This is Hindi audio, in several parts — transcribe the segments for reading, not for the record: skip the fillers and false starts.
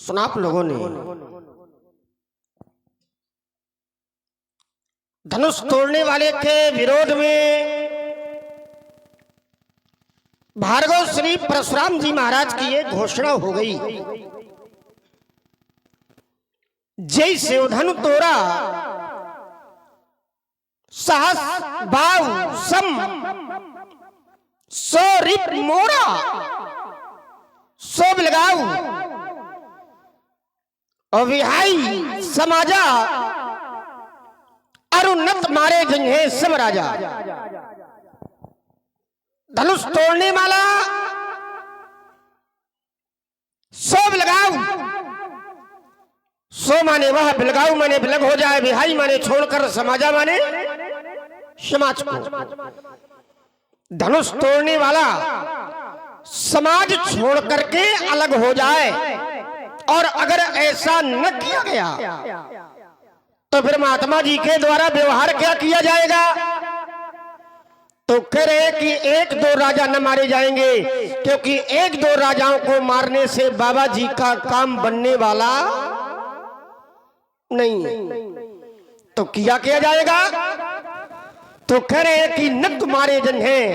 सुना आप लोगों ने धनुष तोड़ने वाले के विरोध में भार्गव श्री परशुराम जी महाराज की एक घोषणा हो गई। जय से धनु तोड़ा साहस बाव सम सो रिप मोड़ा सोब लगाऊ और विहाई समाजा अरुन्नत मारे गंगे सब राजा। धनुष तोड़ने वाला सोब लगाऊ, सो माने वह बिलगाऊ माने बिलग हो जाए, विहाई माने छोड़कर, समाजा माने समाज को। धनुष तोड़ने वाला समाज छोड़ करके अलग हो जाए, और अगर ऐसा न किया गया तो फिर महात्मा जी के द्वारा व्यवहार क्या किया जाएगा? तो कह रहे कि एक दो राजा न मारे जाएंगे, क्योंकि एक दो राजाओं को मारने से बाबा जी का काम बनने वाला नहीं। तो किया जाएगा? तो कह रहे कि न तुम्हारे जन हैं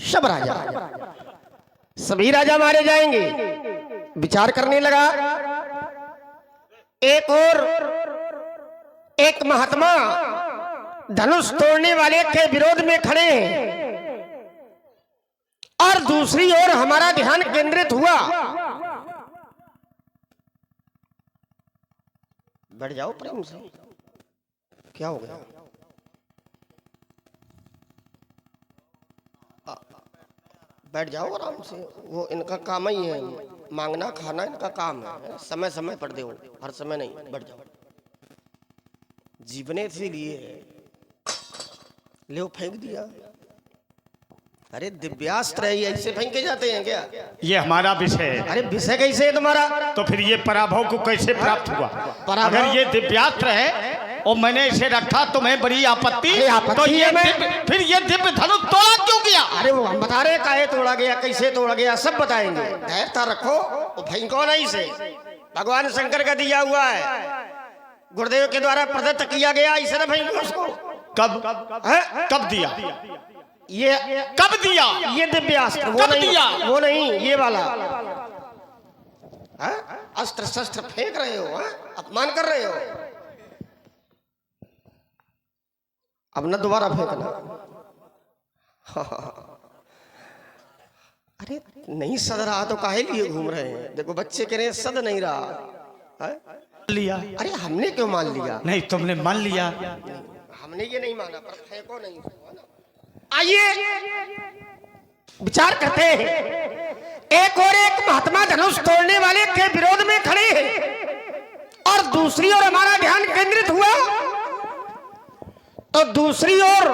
सब राजा, सभी राजा मारे जाएंगे। विचार करने लगा। एक और एक महात्मा धनुष तोड़ने वाले के विरोध में खड़े हैं, और दूसरी ओर हमारा ध्यान केंद्रित हुआ। बैठ जाओ प्रेम से, क्या हो गया? बैठ जाओ आराम से, वो इनका काम ही है, मांगना खाना इनका काम है। समय समय पर दो, हर समय नहीं। बैठ जाओ, जीवने से लिए ले फेंक दिया। अरे दिव्यास्त्र है, ऐसे फेंके जाते हैं क्या? ये हमारा विषय है। अरे विषय कैसे है तुम्हारा? तो फिर ये पराभव को कैसे प्राप्त हुआ? अगर ये दिव्यास्त्र है और मैंने इसे रखा, तुम्हें बड़ी आपत्ति, तो ये फिर ये दिव्य धनुष तोड़ा क्यों गया? अरे वो हम बता रहे काहे तोड़ा गया, कैसे तोड़ा गया, सब बताएंगे। धैर्यता रखो, वो फेंको नहीं से। भगवान शंकर का दिया हुआ है, गुरुदेव के द्वारा प्रदत्त किया गया, इसे न फेंको उसको। कब दिया? ये कब दिया? ये दिव्यास्त्र कब दिया? वो नहीं, ये वाला। अस्त्र शस्त्र फेंक रहे हो, अपमान कर रहे हो। अब न दोबारा फेंकना। अरे नहीं सद रहा तो काहे लिए घूम रहे हैं? देखो बच्चे कह रहे हैं सद नहीं रहा है? लिया। अरे हमने क्यों मान लिया? नहीं, तुमने मान लिया। हमने ये नहीं माना, पर फेंको नहीं। आइए विचार करते हैं। एक और एक महात्मा धनुष तोड़ने वाले के विरोध में खड़े हैं, और दूसरी ओर हमारा ध्यान केंद्रित हुआ। तो दूसरी ओर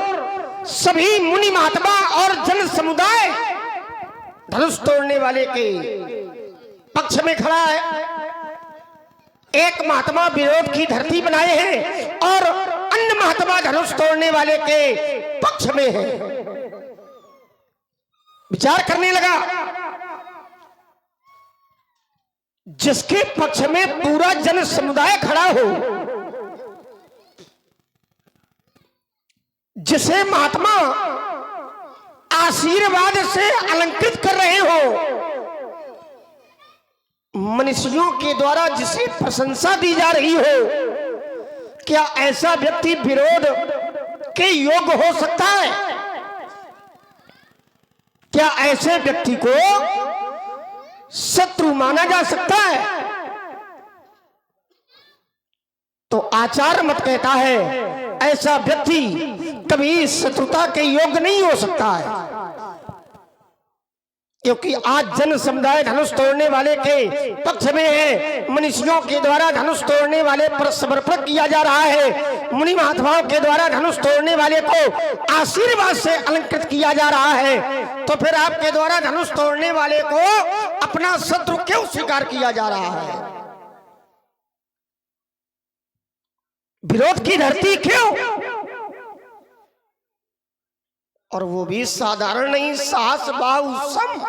सभी मुनि महात्मा और जन समुदाय धनुष तोड़ने वाले के पक्ष में खड़ा है। एक महात्मा विरोध की धरती बनाए हैं, और अन्य महात्मा धनुष तोड़ने वाले के पक्ष में है। विचार करने लगा। जिसके पक्ष में पूरा जन समुदाय खड़ा हो, जिसे महात्मा आशीर्वाद से अलंकृत कर रहे हो, मनुष्यों के द्वारा जिसे प्रशंसा दी जा रही हो, क्या ऐसा व्यक्ति विरोध के योग्य हो सकता है? क्या ऐसे व्यक्ति को शत्रु माना जा सकता है? तो आचार मत कहता है ऐसा व्यक्ति कभी शत्रुता के योग्य नहीं हो सकता है। क्योंकि आज जन समुदाय धनुष तोड़ने वाले के पक्ष में है। मनुष्यों के द्वारा धनुष तोड़ने वाले पर समर्पण किया जा रहा है। मुनि महात्माओं के द्वारा धनुष तोड़ने वाले को आशीर्वाद से अलंकृत किया जा रहा है। तो फिर आपके द्वारा धनुष तोड़ने वाले को अपना शत्रु क्यों स्वीकार किया जा रहा है? विरोध की धरती क्यों? और वो भी साधारण नहीं, साहस बाहुसम।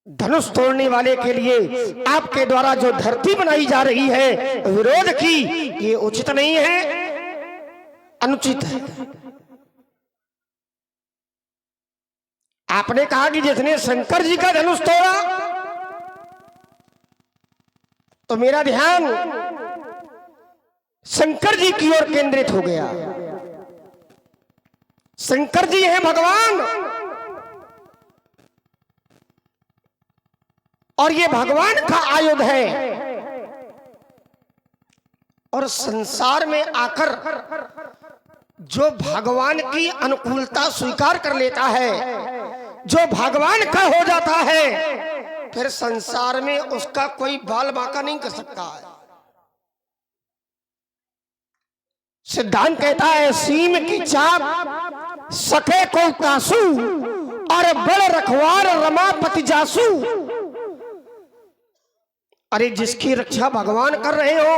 धनुष तोड़ने वाले के लिए आपके द्वारा जो धरती बनाई जा रही है विरोध की, ये उचित नहीं है, अनुचित है। आपने कहा कि जिसने शंकर जी का धनुष तोड़ा, तो मेरा ध्यान शंकर जी की ओर केंद्रित हो गया। शंकर जी हैं भगवान, और ये भगवान का आयुध है। और संसार में आकर जो भगवान की अनुकूलता स्वीकार कर लेता है, जो भगवान का हो जाता है, फिर संसार में उसका कोई बाल बांका नहीं कर सकता है। सिद्धांत कहता है सीम की चाप सके को तासू, और बड़ रखवार रमापति जासू। अरे जिसकी रक्षा भगवान कर रहे हो,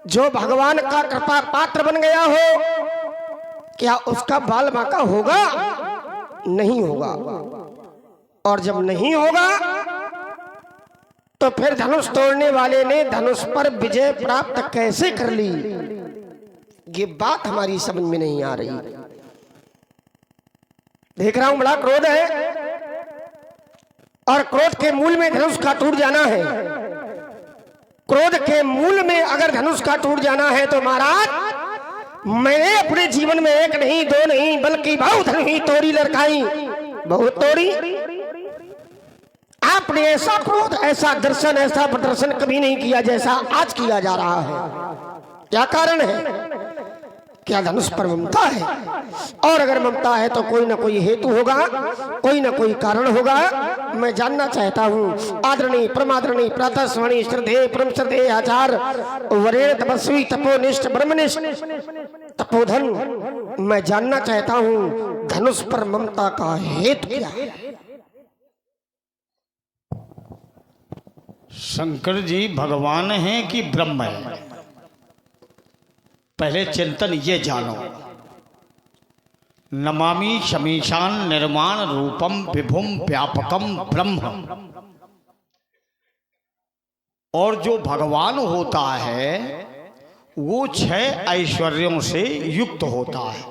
जो भगवान का कृपा पात्र बन गया हो, क्या उसका बाल बांका होगा? नहीं होगा। और जब नहीं होगा तो फिर धनुष तोड़ने वाले ने धनुष पर विजय प्राप्त कैसे कर ली? ये बात हमारी समझ में नहीं आ रही। देख रहा हूं बड़ा क्रोध है, और क्रोध के मूल में धनुष का टूट जाना है। क्रोध के मूल में अगर धनुष का टूट जाना है तो महाराज, मैंने अपने जीवन में एक नहीं दो नहीं बल्कि बहुत नहीं तोड़ी लड़काई, बहुत तोड़ी। आपने ऐसा क्रोध, ऐसा दर्शन, ऐसा प्रदर्शन कभी नहीं किया जैसा आज किया जा रहा है। क्या कारण है? क्या धनुष पर ममता है? और अगर ममता है तो कोई ना कोई हेतु होगा, कोई ना कोई कारण होगा। मैं जानना चाहता हूँ आदरणीय परमादरणीय प्रातः स्मरणीय श्रद्धेय परम श्रद्धेय आचार्य वरेण्य तपस्वी तपोनिष्ठ ब्रह्मनिष्ठ तपोधन, मैं जानना चाहता हूँ धनुष पर ममता का हेतु क्या है? शंकर जी भगवान हैं कि ब्रह्म है? पहले चिंतन ये जानो। नमामि शमीशान निर्माण रूपम विभुम व्यापकम ब्रह्म। और जो भगवान होता है वो 6 ऐश्वर्यों से युक्त होता है।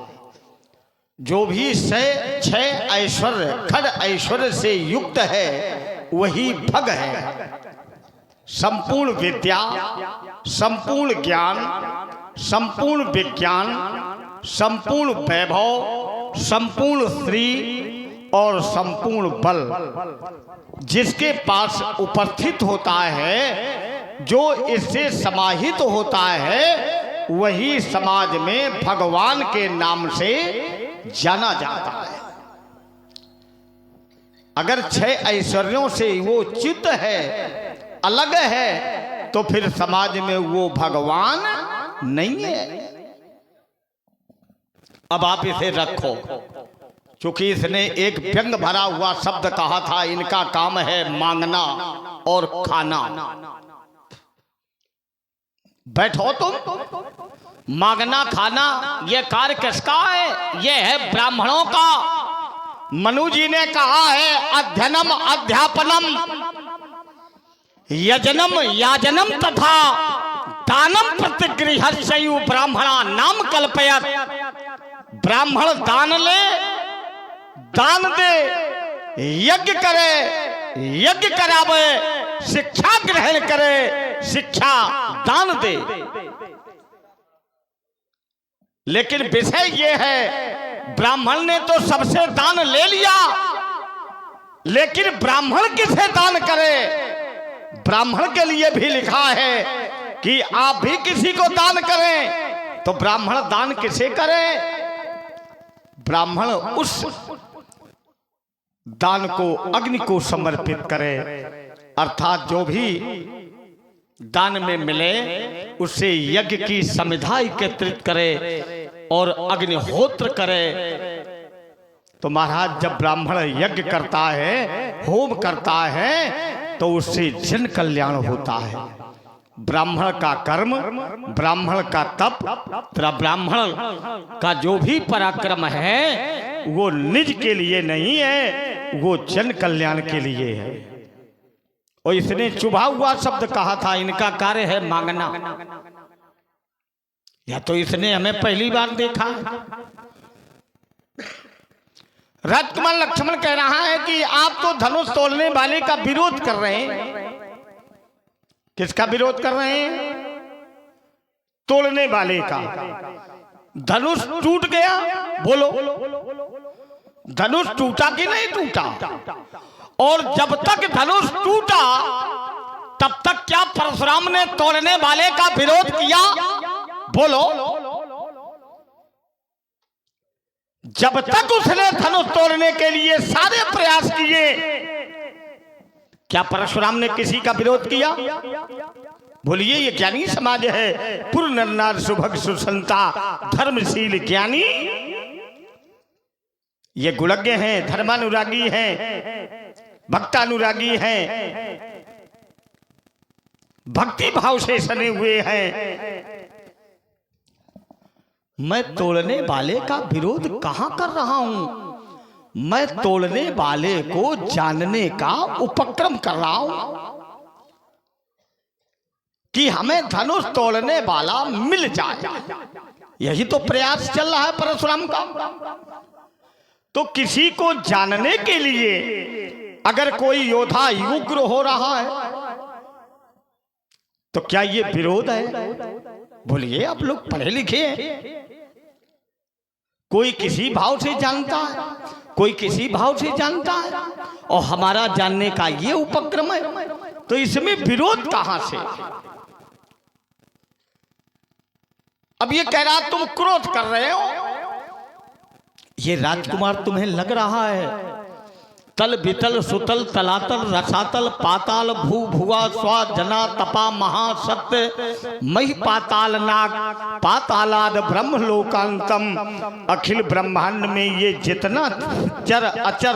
जो भी 6 ऐश्वर्य खड ऐश्वर्य से युक्त है वही भग है। संपूर्ण विद्या, संपूर्ण ज्ञान, संपूर्ण विज्ञान, संपूर्ण वैभव, संपूर्ण श्री और संपूर्ण बल जिसके पास उपस्थित होता है, जो इससे समाहित होता है, वही समाज में भगवान के नाम से जाना जाता है। अगर 6 ऐश्वर्यों से वो च्युत है, अलग है, तो फिर समाज में वो भगवान नहीं है। अब आप इसे रखो, क्योंकि इसने एक व्यंग भरा हुआ शब्द कहा था, इनका काम है मांगना और खाना। बैठो तुम। मांगना खाना ये कार्य किसका है? ये है ब्राह्मणों का। मनु जी ने कहा है अध्ययनम अध्यापनम यजनम याजनम तथा दानम प्रतिगृहस्यु ब्राह्मणा नाम कल्पयत। ब्राह्मण दान ले, दान दे, यज्ञ करे, यज्ञ करावे, शिक्षा ग्रहण करे, शिक्षा दान दे। लेकिन विषय ये है, ब्राह्मण ने तो सबसे दान ले लिया, लेकिन ब्राह्मण किसे दान करे? ब्राह्मण के लिए भी लिखा है कि आप भी किसी को दान करें। तो ब्राह्मण दान किसे करें? ब्राह्मण उस दान को अग्नि को समर्पित करे, अर्थात जो भी दान में मिले उसे यज्ञ की समिधा एकत्रित करे और अग्निहोत्र करे। तो महाराज जब ब्राह्मण यज्ञ करता है, होम करता है, तो उससे जन कल्याण होता है। ब्राह्मण का कर्म, ब्राह्मण का तप, ब्राह्मण का जो भी पराक्रम है वो निज के लिए नहीं है, वो जन कल्याण के लिए है। और इसने चुभा हुआ शब्द कहा था, इनका कार्य है मांगना। या तो इसने हमें पहली बार देखा। राजकुमार लक्ष्मण कह रहा है कि आप तो धनुष तोड़ने वाले का विरोध कर रहे हैं। किसका विरोध कर रहे हैं? तोड़ने वाले का। धनुष टूट गया, बोलो धनुष टूटा कि नहीं टूटा? और जब तक धनुष टूटा तब तक क्या परशुराम ने तोड़ने वाले का विरोध किया? बोलो। जब तक उसने धनुष तोड़ने के लिए सारे प्रयास किए, क्या परशुराम ने किसी का विरोध किया? बोलिए, ये ज्ञानी समाज है, पुर नर नार सुभग सुसंता धर्मशील ज्ञानी। ये गुणज्ञ हैं, धर्मानुरागी हैं, भक्तानुरागी हैं, भक्ति भाव से सने हुए हैं। मैं तोड़ने वाले का विरोध कहां कर रहा हूं? मैं तोड़ने वाले को जानने का उपक्रम कर रहा हूं कि हमें धनुष तोड़ने वाला मिल जाए। यही तो प्रयास चल रहा है परशुराम का। तो किसी को जानने के लिए अगर कोई योद्धा उग्र हो रहा है तो क्या ये विरोध है? बोलिए, आप लोग पढ़े लिखे हैं। कोई किसी भाव से जानता है, कोई किसी भाव से जानता है, और हमारा जानने का ये उपक्रम है, तो इसमें विरोध कहां से? अब ये कह रहा तुम क्रोध कर रहे हो। ये राजकुमार तुम्हें लग रहा है तल बितल सुतल तलातल रसातल पाताल भू भुआ स्वा जना तपा महासत्य मही पाताल नाग पातालाद ब्रह्म लोकांतम। अखिल ब्रह्मांड में ये जितना चर अचर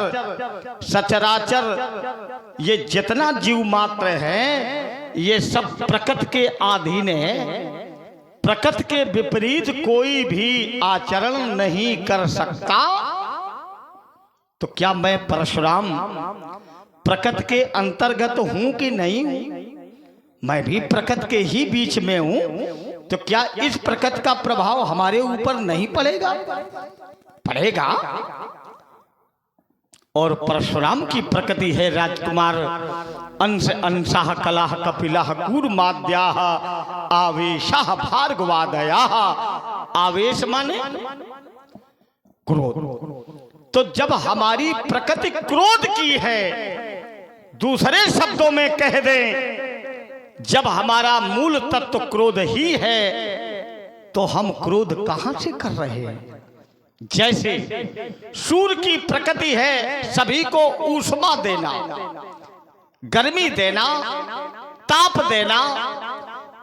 सचराचर, ये जितना जीव मात्र है, ये सब प्रकृति के अधीन है। प्रकृति के विपरीत कोई भी आचरण नहीं कर सकता। तो क्या मैं परशुराम प्रकृति के अंतर्गत हूं कि नहीं हूं? मैं भी प्रकृति के ही बीच में हूं। तो क्या इस प्रकृति का प्रभाव हमारे ऊपर नहीं पड़ेगा? पड़ेगा। और परशुराम की प्रकृति है राजकुमार, अंश अंशाह कलाह कपिलाह कूर्माद्याः आवेशाः भार्गवादयाः। आवेश माने क्रोध। तो जब हमारी प्रकृति क्रोध की है, दूसरे शब्दों में कह दें, जब हमारा मूल तत्व क्रोध ही है, तो हम क्रोध कहां से कर रहे हैं? जैसे सूर्य की प्रकृति है सभी को ऊष्मा देना, गर्मी देना, ताप देना,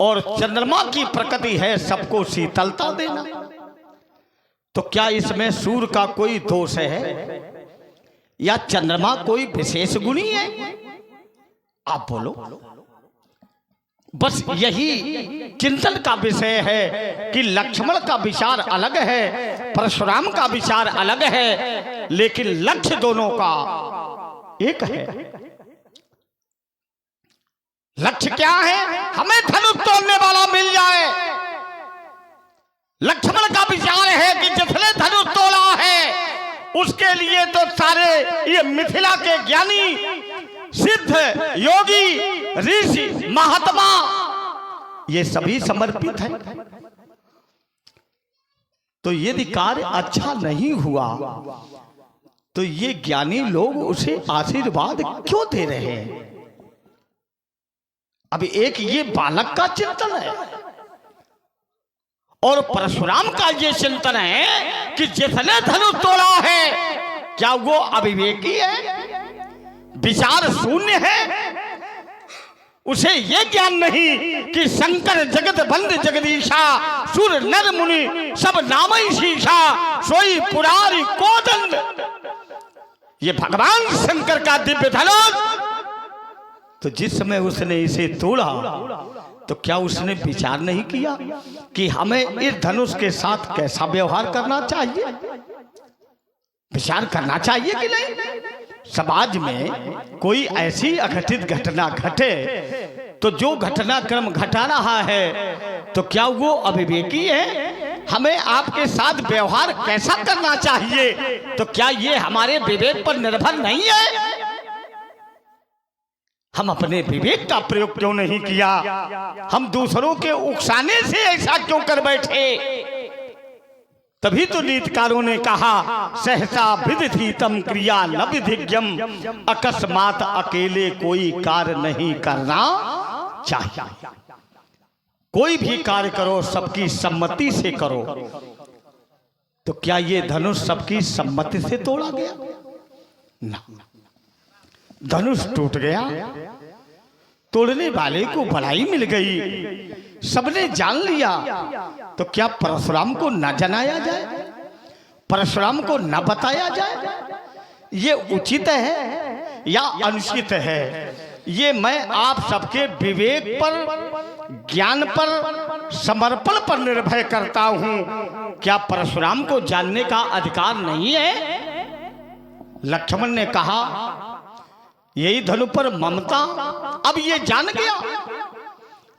और चंद्रमा की प्रकृति है सबको शीतलता देना। तो क्या इसमें सूर्य का कोई दोष है या चंद्रमा कोई विशेष गुणी है? आप बोलो। बस यही चिंतन का विषय है कि लक्ष्मण का विचार अलग है, परशुराम का विचार अलग है, लेकिन लक्ष्य दोनों का एक है। लक्ष्य क्या है? हमें धनुष तोड़ने वाला मिल जाए। लक्ष्मण का विचार है कि जिसने धनुष तोड़ा है उसके लिए तो सारे ये मिथिला के ज्ञानी, सिद्ध, योगी, ऋषि, महात्मा, ये सभी समर्पित हैं। तो यदि कार्य अच्छा नहीं हुआ तो ये ज्ञानी लोग उसे आशीर्वाद क्यों दे रहे हैं? अभी एक ये बालक का चिंतन है और परशुराम का ये चिंतन है कि जिसने धनुष तोड़ा है क्या वो अविवेकी है, विचार शून्य है? उसे ये ज्ञान नहीं कि शंकर जगत बंद जगदीशा, सुर नर मुनि सब नामई शीशा, सोई पुरारी कोदंड। ये भगवान शंकर का दिव्य धनुष। तो जिस समय उसने इसे तोड़ा तो क्या उसने विचार नहीं किया कि हमें इस धनुष के साथ कैसा व्यवहार करना चाहिए? विचार करना चाहिए कि नहीं? समाज में कोई ऐसी अघटित घटना घटे तो जो घटनाक्रम घटा रहा है तो क्या वो अविवेकी है? हमें आपके साथ व्यवहार कैसा करना चाहिए तो क्या ये हमारे विवेक पर निर्भर नहीं है? हम अपने विवेक का प्रयोग क्यों नहीं किया? हम दूसरों के उकसाने से ऐसा क्यों कर बैठे? तभी तो नीतिकारों ने कहा सहसा विधि तम क्रिया न विधिज्ञम, अकस्मात अकेले कोई कार्य नहीं करना चाहिए। कोई भी कार्य करो सबकी सम्मति से करो। तो क्या ये धनुष सबकी सम्मति से तोड़ा गया? ना, धनुष टूट गया, तोड़ने वाले को भलाई मिल गई, सबने जान लिया। तो क्या परशुराम को न जनाया जाए, परशुराम को न बताया जाए? ये उचित है या अनुचित है? ये मैं आप सबके विवेक पर, ज्ञान पर, समर्पण पर निर्भर करता हूं। क्या परशुराम को जानने का अधिकार नहीं है? लक्ष्मण ने कहा यही धनु पर ममता, अब ये जान गया,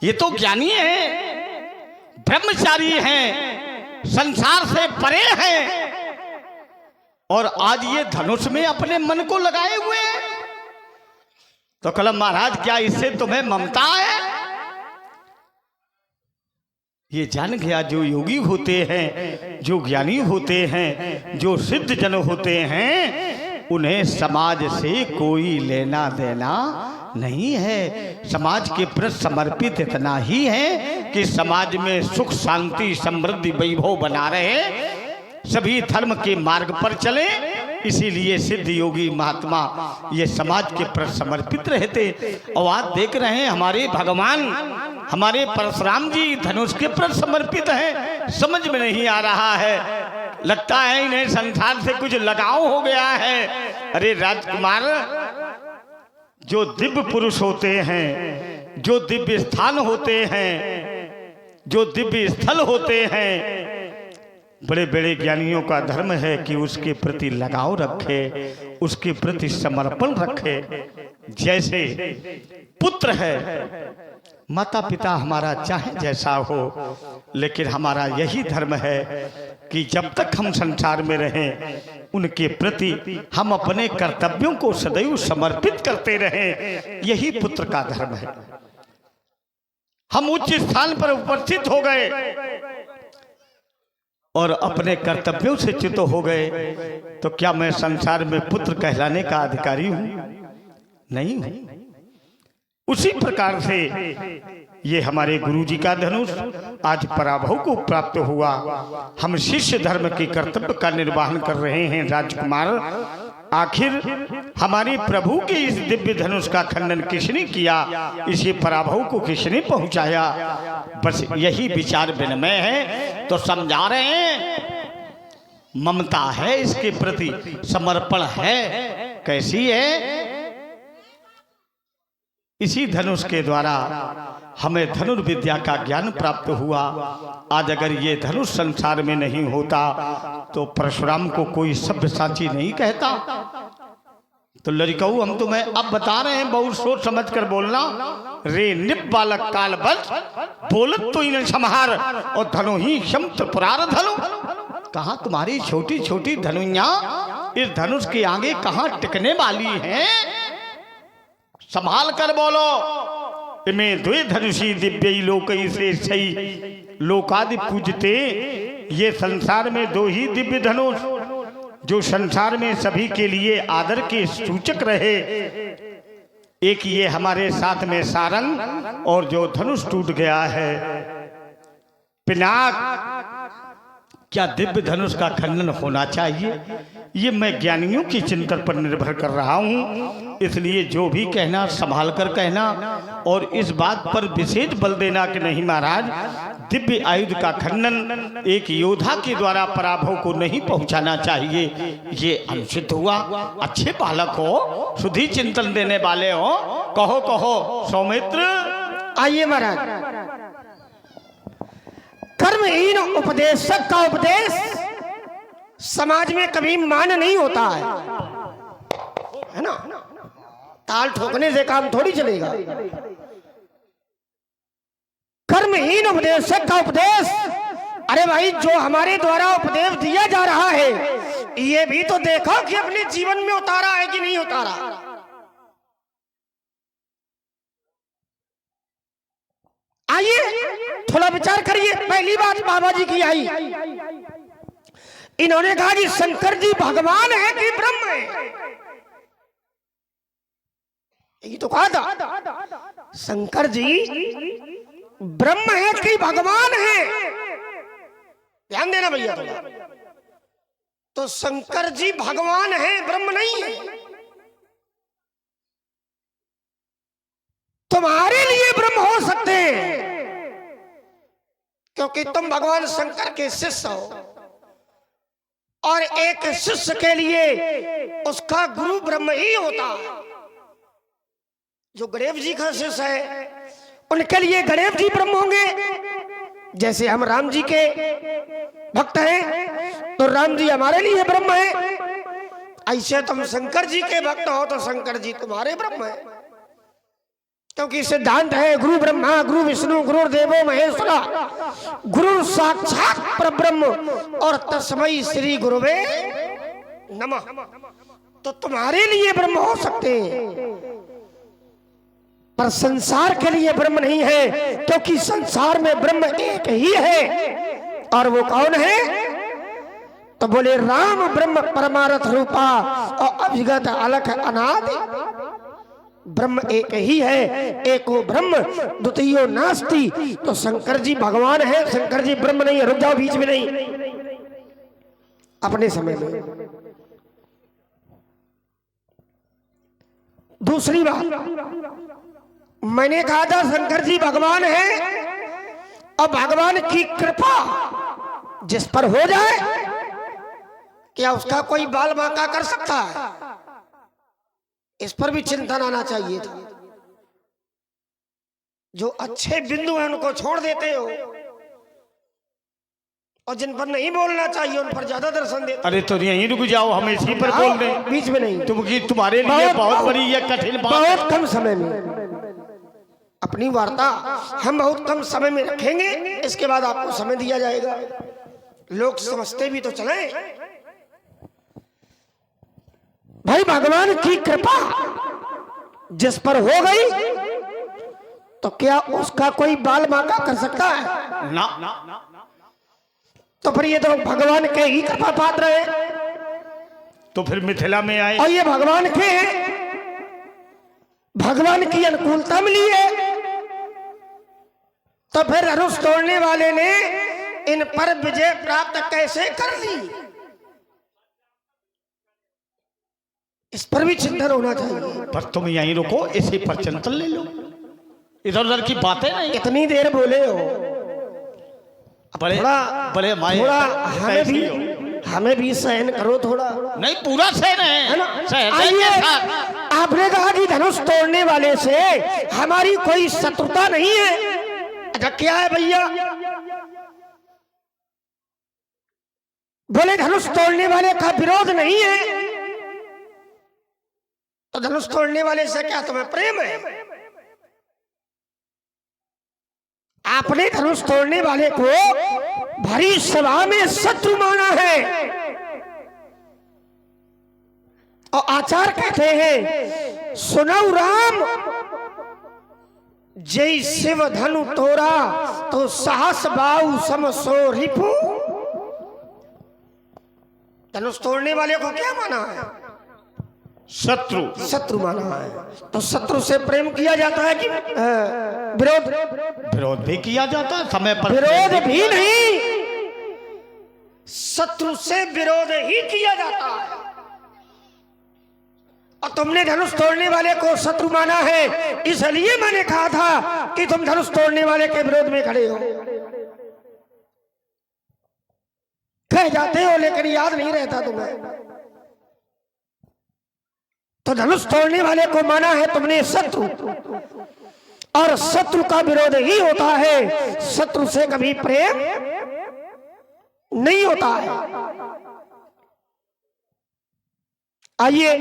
ये तो ज्ञानी है, ब्रह्मचारी हैं, संसार से परे हैं, और आज ये धनुष में अपने मन को लगाए हुए हैं। तो कलम महाराज क्या इससे तुम्हें ममता है? ये जान गया जो योगी होते हैं, जो ज्ञानी होते हैं, जो सिद्ध जन होते हैं, उन्हें समाज से कोई लेना देना नहीं है। समाज के प्रति समर्पित इतना ही है कि समाज में सुख शांति समृद्धि वैभव बना रहे, सभी धर्म के मार्ग पर चले। इसीलिए सिद्ध योगी महात्मा ये समाज के प्रति समर्पित रहते। और आज देख रहे हैं हमारे भगवान, हमारे परशुराम जी धनुष के प्रति समर्पित हैं। समझ में नहीं आ रहा है, लगता है इन्हें संसार से कुछ लगाव हो गया है। अरे राजकुमार, जो दिव्य पुरुष होते हैं, जो दिव्य स्थान होते हैं, जो दिव्य स्थल होते हैं, बड़े बड़े ज्ञानियों का धर्म है कि उसके प्रति लगाव रखे, उसके प्रति समर्पण रखे। जैसे पुत्र है, माता पिता हमारा चाहे जैसा हो, लेकिन हमारा यही धर्म है कि जब तक हम संसार में रहें उनके प्रति हम अपने कर्तव्यों को सदैव समर्पित करते रहें। यही पुत्र का धर्म है। हम उच्च स्थान पर उपस्थित हो गए और अपने कर्तव्यों से च्युत हो गए तो क्या मैं संसार में पुत्र कहलाने का अधिकारी हूं? नहीं हूं। उसी प्रकार से ये हमारे गुरुजी का धनुष आज पराभव को प्राप्त हुआ। हम शिष्य धर्म के कर्तव्य का निर्वहन कर रहे हैं। राजकुमार, आखिर हमारे प्रभु के इस दिव्य धनुष का खंडन किसने किया? इसी पराभव को किसने पहुंचाया? बस यही विचार विनिमय है। तो समझा रहे हैं, ममता है इसके प्रति, समर्पण है। कैसी है? इसी धनुष के द्वारा हमें धनुर्विद्या का ज्ञान प्राप्त हुआ। आज अगर ये धनुष संसार में नहीं होता तो परशुराम को कोई सभ्यसाची नहीं कहता। तो लड़काऊ, हम तुम्हें अब बता रहे हैं, बहुत सोच समझ कर बोलना। रे निप बालक काल बस बोलत तो इन संहार, और धनु ही क्षम त्रिपुरार धनु। कहा तुम्हारी छोटी छोटी धनुइया इस धनुष के आगे कहां टिकने वाली हैं? संभाल कर बोलो। इमें द्वे धनुषी दिव्य लोक से सही लोकादि पूजते। ये संसार में दो ही दिव्य धनुष जो संसार में सभी के लिए आदर के सूचक रहे। एक ये हमारे साथ में सारंग, और जो धनुष टूट गया है पिनाक। क्या दिव्य धनुष का खंडन होना चाहिए? ये मैं ज्ञानियों की चिंतन पर निर्भर कर रहा हूँ। इसलिए जो भी कहना संभाल कर कहना, और इस बात पर विशेष बल देना कि नहीं महाराज, दिव्य आयुध का खंडन एक योद्धा के द्वारा पराभव को नहीं पहुंचाना चाहिए। ये अनुचित हुआ। अच्छे बालक हो, शुद्धि चिंतन देने वाले हो, कहो कहो सौमित्र। आइए महाराज, कर्महीन उपदेशक का उपदेश समाज में कभी मान नहीं होता है। है ना। ताल ठोकने से काम थोड़ी चलेगा। कर्महीन उपदेशक का उपदेश, अरे भाई जो हमारे द्वारा उपदेश दिया जा रहा है ये भी तो देखो कि अपने जीवन में उतारा है कि नहीं उतारा। आइए थोड़ा विचार करिए। पहली बात बाबा जी की आई, इन्होंने कहा कि शंकर जी भगवान है कि ब्रह्म है। ये तो कहा था शंकर जी ब्रह्म है कि भगवान है। ध्यान देना भैया थोड़ा। तो शंकर जी भगवान है, ब्रह्म नहीं है। तुम्हारे लिए ब्रह्म हो सकते हैं क्योंकि तुम भगवान शंकर के शिष्य हो, और एक शिष्य के लिए उसका गुरु ब्रह्म ही होता है। जो गणेश जी का शिष्य है उनके लिए गणेश जी ब्रह्म होंगे। जैसे हम राम जी के भक्त हैं तो राम जी हमारे लिए ब्रह्म है, ऐसे तुम शंकर जी के भक्त हो तो शंकर जी तुम्हारे ब्रह्म है। क्योंकि सिद्धांत है गुरु ब्रह्मा गुरु विष्णु गुरु देवो महेश्वरा गुरु साक्षात परब्रह्म और तस्मै श्री गुरुवे नमः। तो तुम्हारे लिए ब्रह्म हो सकते हैं पर संसार के लिए ब्रह्म नहीं है, क्योंकि संसार में ब्रह्म एक ही है। और वो कौन है? तो बोले राम ब्रह्म परमार्थ रूपा और अभिगत अलख अनादि। ब्रह्म एक ही है, एको ब्रह्म द्वितीयो नास्ति। तो शंकर जी भगवान है, शंकर जी ब्रह्म नहीं है। रुक जाओ, बीच में नहीं, अपने समय में। दूसरी बात मैंने कहा था शंकर जी भगवान है और भगवान की कृपा जिस पर हो जाए क्या उसका कोई बाल बांका कर सकता है? इस पर भी चिंतन आना चाहिए था। जो अच्छे बिंदु हैं उनको छोड़ देते हो और जिन पर नहीं बोलना चाहिए उन पर ज्यादा दर्शन देते। अरे तो यहीं रुक जाओ, हम इसी पर बोल रहे हैं, बीच में नहीं। तुम्हारे लिए बहुत बड़ी ये कठिन बात है। बहुत कम समय में अपनी वार्ता हम बहुत कम समय में रखेंगे, इसके बाद आपको समय दिया जाएगा। लोग समझते भी तो चले भाई भगवान की कृपा जिस पर हो गई तो क्या उसका कोई बाल बांका कर सकता है? ना। तो फिर ये तो भगवान के ही कृपा पात्र है। तो फिर मिथिला में आए और ये भगवान के हैं, भगवान की अनुकूलता मिली है। तो फिर धनुष तोड़ने वाले ने इन पर विजय प्राप्त कैसे कर ली? इस पर भी चिंतन होना चाहिए। पर तुम यहीं रुको, इसी पर चिंतन ले लो, इधर उधर की बातें नहीं। इतनी देर बोले हो, बड़े थोड़ा हमें भी सहन करो थोड़ा। नहीं, पूरा सहन है ना। आपने कहा कि धनुष तोड़ने वाले से हमारी कोई शत्रुता नहीं है। अच्छा क्या है भैया? बोले धनुष तोड़ने वाले का विरोध नहीं है। तो धनुष तोड़ने वाले से क्या तुम्हें प्रेम है? आपने धनुष तोड़ने वाले को भरी सभा में शत्रु माना है। और आचार्य कहते हैं सुनौ राम जय शिव धनु तोरा तो साहस बाऊ सम सो रिपु। धनुष तोड़ने वाले को क्या माना है? शत्रु माना है। तो शत्रु से प्रेम किया जाता है कि विरोध भी किया जाता है समय पर? विरोध भी नहीं, शत्रु से विरोध ही किया जाता है। और तुमने धनुष तोड़ने वाले को शत्रु माना है, इसलिए मैंने कहा था कि तुम धनुष तोड़ने वाले के विरोध में खड़े हो। कह जाते हो लेकिन याद नहीं रहता तुम्हें। तो धनुष तोड़ने वाले को माना है तुमने शत्रु, और शत्रु का विरोध ही होता है, शत्रु से कभी प्रेम नहीं होता है। आइए,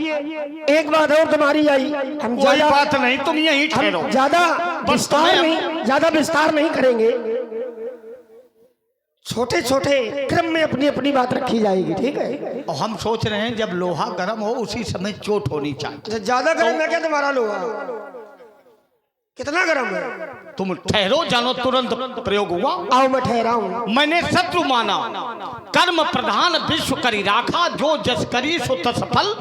एक बात और तुम्हारी आई। हम कोई बात नहीं, तुम यहीं ठहरो। हम ज्यादा विस्तार नहीं करेंगे। छोटे छोटे क्रम में अपनी अपनी बात रखी जाएगी, ठीक है। और हम सोच रहे हैं जब लोहा गर्म हो उसी समय चोट होनी चाहिए। ज्यादा गर्म है क्या तुम्हारा लोहा? कितना गर्म है? तुम ठहरो, जानो तुरंत प्रयोग हुआ। आओ मैं ठहरा हूं। मैंने शत्रु माना, कर्म प्रधान विश्व करी राखा, जो जस करी सो तस फल,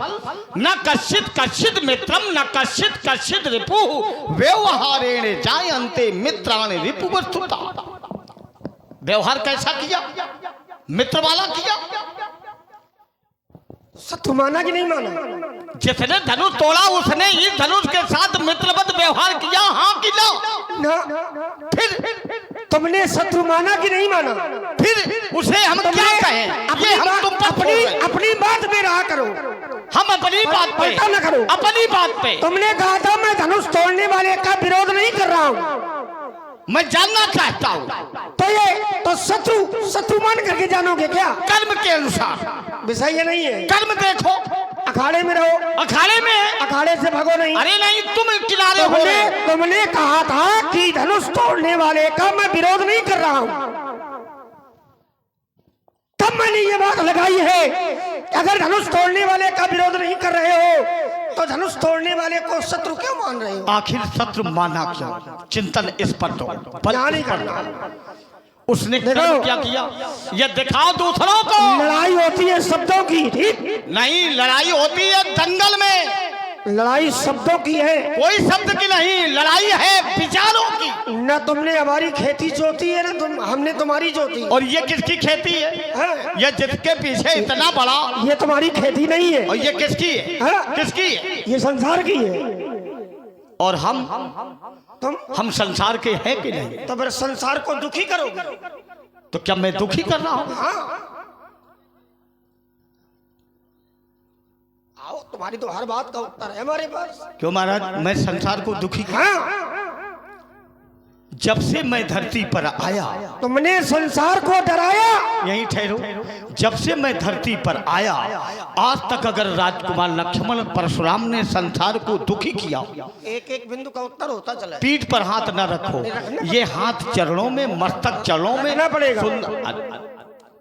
न कश्चित कश्चित मित्रम न कश्चित कश्चित रिपु, व्यवहारेण जायन्ते मित्राणि रिपु वस्तुता। व्यवहार कैसा किया? मित्र वाला किया। शत्रु माना कि नहीं माना? जिसने धनुष तोड़ा उसने इस धनुष के साथ मित्रवत व्यवहार किया, हाँ कि ना? फिर तुमने शत्रु माना कि नहीं माना? फिर उसे हम क्या कहें? अपनी बात में रहा करो। हम अपनी बात पे ना करो, अपनी बात पे। तुमने कहा था मैं धनुष तोड़ने वाले का विरोध नहीं कर रहा हूँ। मैं जानना चाहता हूँ तो शत्रु मान करके जानोगे क्या? कर्म के अनुसार। विषय ये नहीं है। कर्म देखो, अखाड़े में रहो। अखाड़े से भागो नहीं। अरे नहीं, तुम किनारे हो। तुमने कहा था कि धनुष तोड़ने वाले का मैं विरोध नहीं कर रहा हूँ। तब मैंने ये बात लगाई है कि अगर धनुष तोड़ने वाले का विरोध नहीं कर रहे हो तो धनुष तोड़ने वाले को शत्रु क्यों मान रहे हो? आखिर शत्रु माना क्यों? चिंतन इस पर दो, नहीं करना। उसने क्या किया? ये दिखाओ दूसरों को। लड़ाई होती है शब्दों की, ठीक नहीं, लड़ाई होती है दंगल में। लड़ाई शब्दों की है, कोई शब्द की नहीं, लड़ाई है विचारों की। न तुमने हमारी खेती जोती है न हमने तुम्हारी जोती। और ये किसकी खेती है? ये जिसके पीछे इतना बड़ा, ये तुम्हारी खेती नहीं है। और ये किसकी है? किसकी है? ये संसार की है। और हम संसार के हैं कि नहीं? तो फिर संसार को दुखी करोगे? तो क्या मैं दुखी कर रहा हूं? हाँ। आओ, तुम्हारी तो हर बात का उत्तर है हमारे पास। क्यों महाराज, मैं संसार को दुखी कर? हाँ। जब से मैं धरती पर आया तुमने संसार को डराया। यहीं ठहरो। जब से मैं धरती पर आया आज तक अगर राजकुमार लक्ष्मण परशुराम ने संसार को दुखी किया, एक एक बिंदु का उत्तर होता चला। पीठ पर हाथ न रखो, ये हाथ चरणों में, मस्तक चरणों में रखना पड़ेगा।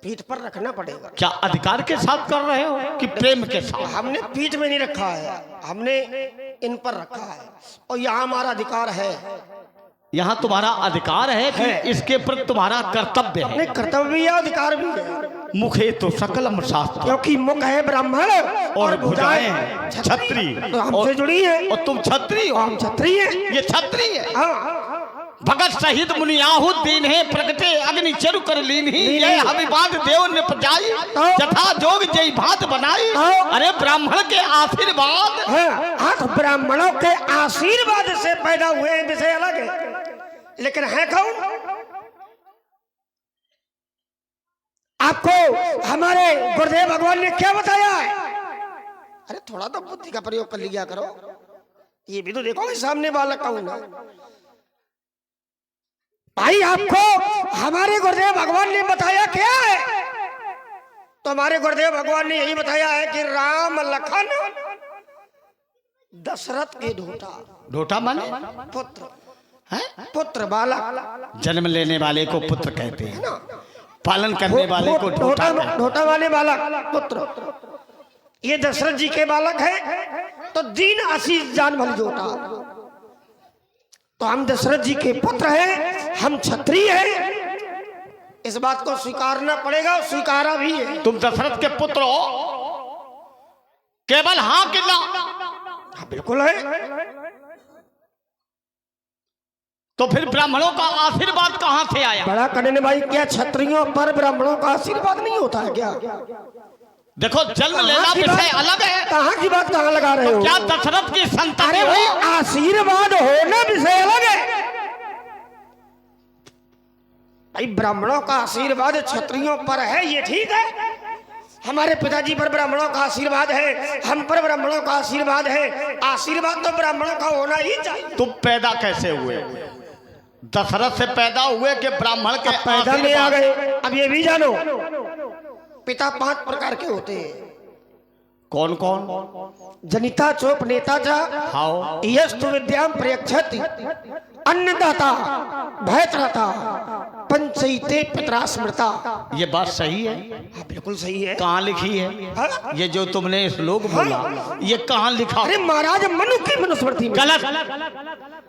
पीठ पर रखना पड़ेगा। क्या अधिकार के साथ कर रहे हो कि प्रेम के साथ? हमने पीठ में नहीं रखा है, हमने इन पर रखा है और यहाँ हमारा अधिकार है। यहाँ तुम्हारा अधिकार है कि इसके प्रति तुम्हारा कर्तव्य है। नहीं, कर्तव्य भी है, अधिकार भी है। मुखे तो सकलम शास्त्र, क्योंकि मुख है ब्राह्मण और भुजाएं हैं क्षत्रिय। तो हमसे जुड़ी है। और तुम क्षत्रिय हो। हम क्षत्रिय हैं। ये क्षत्रिय है। हाँ। भगत शहीद मुनियाहुत दीन है, प्रगटे अग्नि चरु कर लीन ही, ये हविबाद देव ने पजाई, जथा जोग जय भात बनाई। अरे ब्राह्मण के आशीर्वाद। हाँ, तो ब्राह्मणों के आशीर्वाद से पैदा हुए हैं, विषय अलग है। लेकिन है कौन? आपको हमारे गुरुदेव भगवान ने क्या बताया है? अरे थोड़ा तो बुद्धि का प्रयोग कर लिया करो। ये भी तो देखो सामने बालक कौन है। भाई, आपको हमारे गुरुदेव भगवान ने बताया क्या है? तो हमारे गुरुदेव भगवान ने यही बताया है कि राम लखन दशरथ के ढोटा माने पुत्र है। पुत्र बालक, जन्म लेने वाले को पुत्र कहते हैं, पालन करने वाले को ढोटा वाले बालक पुत्र। ये दशरथ जी के बालक है तो दीन आशीष जान भली जोटा। तो हम दशरथ जी के पुत्र हैं, हम क्षत्रिय हैं, इस बात को स्वीकारना पड़ेगा और स्वीकारा भी है। तुम दशरथ के पुत्र हो, केवल हाँ कि ना? हाँ, बिल्कुल है। तो फिर ब्राह्मणों का आशीर्वाद कहां से आया? बड़ा करने भाई, क्या क्षत्रियों पर ब्राह्मणों का आशीर्वाद नहीं होता है क्या? देखो, जन्म लेना विषय अलग है। कहाँ की बात कहाँ लगा रहे हो? क्या दशरथ की संतान हो? आशीर्वाद होना विषय अलग है भाई। ब्राह्मणों का आशीर्वाद क्षत्रियों पर है, ये ठीक है। हमारे पिताजी पर ब्राह्मणों का आशीर्वाद है, हम पर ब्राह्मणों का आशीर्वाद है। आशीर्वाद तो ब्राह्मणों का होना ही चाहिए। तुम पैदा कैसे हुए? दशरथ से पैदा हुए कि ब्राह्मण के पैदा में आ गए? अब ये भी जानो, पिता 5 प्रकार के होते हैं। कौन कौन? जनिता चोप नेता च हाओ यस्तु विद्याम प्रयच्छति अन्नदाता भयत्राता पंचैते पितरा स्मृता। ये बात सही है? हाँ, बिल्कुल सही है। कहाँ लिखी है? हाँ? ये जो तुमने श्लोक बोला ये कहाँ लिखा? अरे महाराज मनु की मनुस्मृति में। गलत।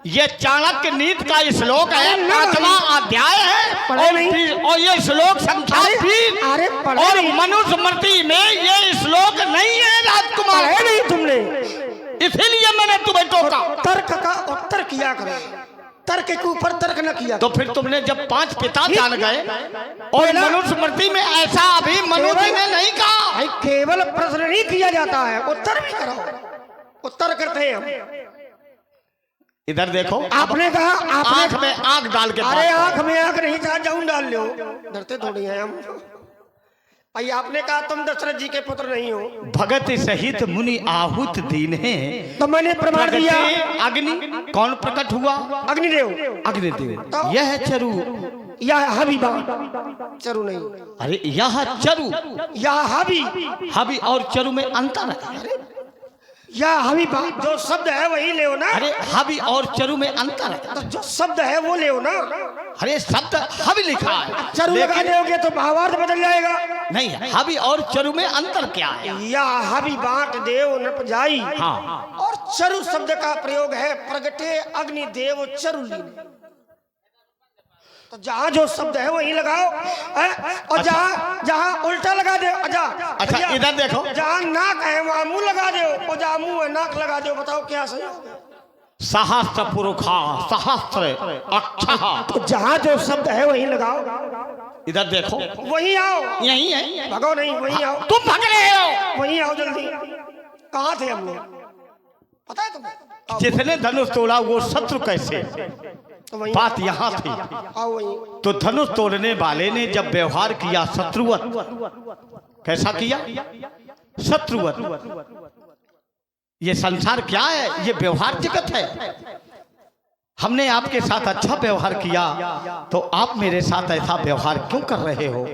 ये चाणक्य नीति का श्लोक है, अरे ना, 5वां अध्याय है पढ़े नहीं। और ये श्लोक संख्या अरे, 3 अरे पढ़े और नहीं। मनुस्मृति में ये श्लोक नहीं है राजकुमार। है नहीं तुमने, इसीलिए मैंने तुम्हें टोका। तर्क का उत्तर किया करो, तर्क के ऊपर तर्क न किया तो फिर तुमने जब 5 पिता जान गए और मनुस्मृति में ऐसा अभी मनु जी ने नहीं कहा। भाई केवल प्रश्न नहीं किया जाता है, उत्तर भी करो। उत्तर करते हैं हम। इधर देखो, आपने कहा, आपने आंख में आंख डाल के अरे बात आंख में आंख नहीं था, जाऊं डाल लो, डरते थोड़ी हैं हम। भाई आपने कहा तुम दशरथ जी के पुत्र नहीं हो, भगत सहित मुनि आहुत दीन है, तो मैंने प्रमाण दिया। अग्नि कौन प्रकट हुआ? अग्निदेव। अग्निदेव। यह चरु, यह हबीबा, चरु नहीं। अरे यह चरु, यह हबी, हबी और चरु में अंतर है। यह हबीबा, जो शब्द है वही ले ना। अरे हबी और चरु में अंतर है। तो जो शब्द है वो ले ना। अरे शब्द हबी लिखा है, चरु लगा दोगे तो भावार्थ बदल जाएगा। नहीं, हबी और चरु में अंतर क्या है? या हबी बांट देव नपजाई। हाँ। और चरु शब्द का प्रयोग है प्रगटे अग्निदेव चरुली। तो जहाँ जो शब्द है वही लगाओ और जहाँ जहाँ उल्टा लगा दो। अच्छा इधर देखो, जहाँ नाक है वहाँ मुंह लगा दो और जहाँ मुंह है नाक लगा दो। बताओ क्या सही होगा? सहस्त्र पुरुषा सहस्त्र अक्षः। तो जहाँ जो शब्द है वही लगाओ। इधर देखो, वही आओ। यही है। भगो नहीं, वही आओ। तुम भाग रहे हो। वही आओ जल्दी। कहाँ थे हम लोग, पता है तुम्हें? जिसने धनुष तोड़ा वो शत्रु कैसे? तो वही बात यहाँ थी। आओ वही। तो धनुष तोड़ने वाले ने जब व्यवहार किया शत्रुवत, कैसा किया? शत्रुवत। ये संसार क्या है? ये व्यवहार जगत है। हमने आपके साथ अच्छा व्यवहार किया तो आप मेरे साथ ऐसा व्यवहार क्यों कर रहे हो?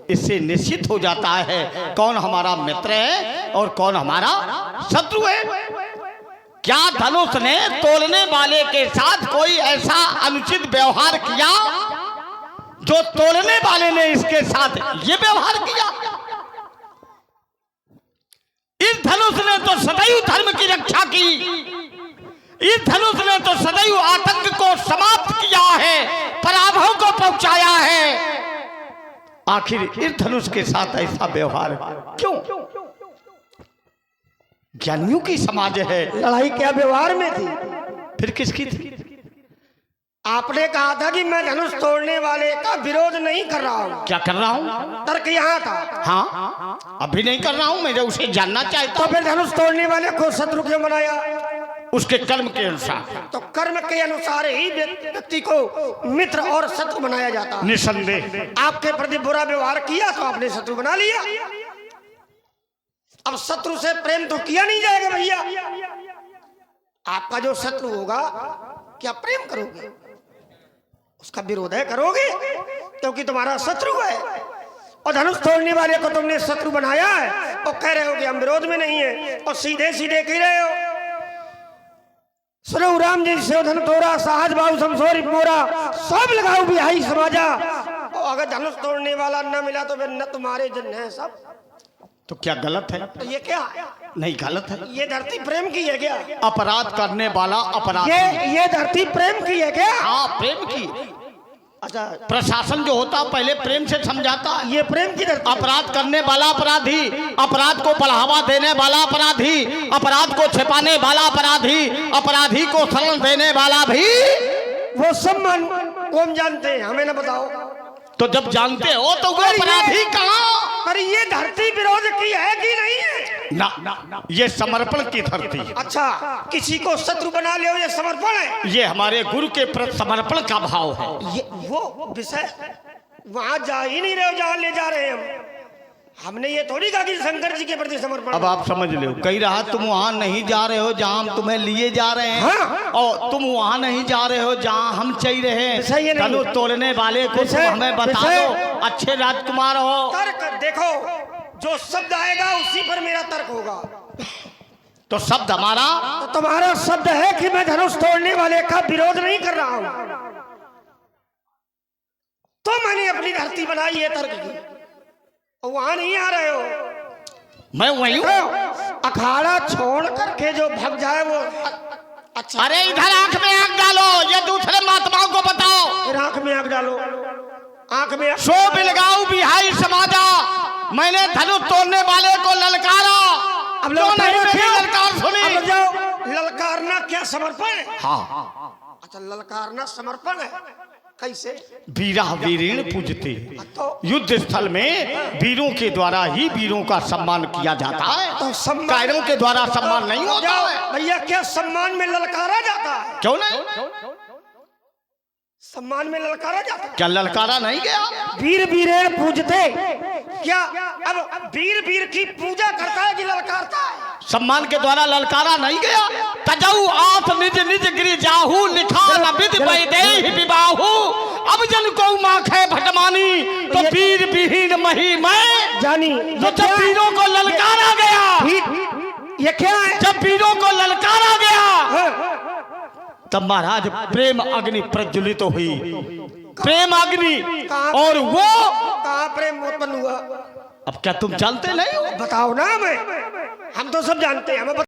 इससे निश्चित हो जाता है कौन हमारा मित्र है और कौन हमारा शत्रु है। क्या धनुष ने तोड़ने वाले के साथ कोई ऐसा अनुचित व्यवहार किया जो तोड़ने वाले ने इसके साथ ये व्यवहार किया? इस धनुष ने तो सदैव धर्म की रक्षा की, इस धनुष ने तो सदैव आतंक को समाप्त किया है, पराभव को पहुंचाया है। आखिर इस धनुष के साथ ऐसा व्यवहार क्यों? ज्ञानियों की समाज है। लड़ाई क्या व्यवहार में थी? फिर किसकी थी? आपने कहा था कि मैं धनुष तोड़ने वाले का विरोध नहीं कर रहा हूँ। क्या कर रहा हूँ? तर्क यहाँ था। हाँ, अभी नहीं कर रहा हूँ, मैं उसे जानना चाहता तो हूँ। फिर धनुष तोड़ने वाले को शत्रु क्यों बनाया? उसके कर्म के अनुसार। तो कर्म के अनुसार ही व्यक्ति को मित्र और शत्रु बनाया जाता है। निसंदेह। आपके प्रति बुरा व्यवहार किया तो आपने शत्रु बना लिया। अब शत्रु से प्रेम तो किया नहीं जाएगा भैया। आपका जो शत्रु होगा क्या प्रेम करोगे? उसका विरोध है करोगे क्योंकि तुम्हारा शत्रु है। और धनुष तोड़ने वाले को तुमने शत्रु बनाया है और कह रहे हो कि हम विरोध में नहीं है और सीधे सीधे कह रहे हो। सुनो राम जी से धन तोड़ा साहज बाबू समसोरी मोरा सब लगाओ बिहाई समाजा। और अगर धनुष तोड़ने वाला न मिला तो फिर न तुम्हारे जन है सब। तो क्या गलत है? तो ये क्या? नहीं गलत है। ये धरती प्रेम की है क्या? अपराध करने वाला अपराध। ये धरती प्रेम की है क्या? हाँ, प्रेम की। अच्छा, प्रशासन जो होता पहले प्रेम से समझाता। ये प्रेम की धरती। अपराध करने वाला अपराधी, अपराध को बढ़ावा देने वाला अपराधी, अपराध को छिपाने वाला अपराधी, अपराधी को शरण देने वाला भी वो सम्मान कौन जानते हैं? हमें ना बताओ। तो जब जानते हो तो वो अपराधी कहाँ? अरे ये धरती विरोध की है कि नहीं है? ना, ये समर्पण की धरती है। अच्छा, किसी को शत्रु बना ले ये समर्पण है? ये हमारे गुरु के प्रति समर्पण का भाव है। ये वो विषय वहां जा ही नहीं रहे हो जहाँ ले जा रहे हैं हमने ये थोड़ी कहा कि शंकर जी के प्रति समर्पण। अब आप समझ लो, कई रहा तुम वहां नहीं जा रहे हो जहां हम तुम्हें लिए जा रहे हैं। हाँ? और तुम वहां नहीं जा रहे हो जहां हम चाहिए रहे हैं। धनुष तोड़ने वाले को तुम हमें बता दो, अच्छे राजकुमार हो। तर्क देखो, जो शब्द आएगा उसी पर मेरा तर्क होगा। तो शब्द हमारा तो तुम्हारा शब्द है कि मैं धनुष तोड़ने वाले का विरोध नहीं कर रहा हूं। तो मैंने अपनी धरती बनाई है तर्क की, और वहां नहीं आ रहे हो। मैं वही हूँ। तो अखाड़ा छोड़ करके जो भग जाए वो अच्छा। अरे इधर आंख में आंख डालो, ये दूसरे महात्माओं को बताओ। फिर आंख में आंख डालो, आंख में सो बिलगाऊ बिहाई समाजा, मैंने धनुष तोड़ने वाले को ललकारा। अब क्यों नहीं मेरी ललकार सुनी? अब जाओ, ललकारना क्या समर्पण है? हाँ, अच्छा, ललकारना समर्पण है। कैसे? वीरा वीरीण पूजते। तो युद्ध स्थल में वीरों के द्वारा ही वीरों का सम्मान किया जाता है, तो सम्मान कायरों के द्वारा सम्मान नहीं होता जाओ है। भैया, क्या सम्मान में ललकारा जाता है? क्यों नहीं? सम्मान में ललकारा जाता है? क्या ललकारा नहीं गया? वीर वीरेण पूजते, क्या अब वीर वीर की पूजा करता है कि ललकारता है? सम्मान के द्वारा ललकारा नहीं गया। तजऊ आप निज निज गिरि जाहू, लिखा न विधि वैदेही विबाहू। अब जन को माखे भटमानी, तो वीर विहीन मही मैं जानी तो जब वीरों को ललकारा गया, ये क्या है? जब वीरों को ललकारा गया, हाँ। तब महाराज प्रेम अग्नि प्रज्वलित हुई। प्रेम अग्नि, और वो कहाँ प्रेम उत्पन्न हुआ? अब क्या तुम जानते नहीं हो? बताओ ना, हमें, हम तो सब जानते हैं, हमें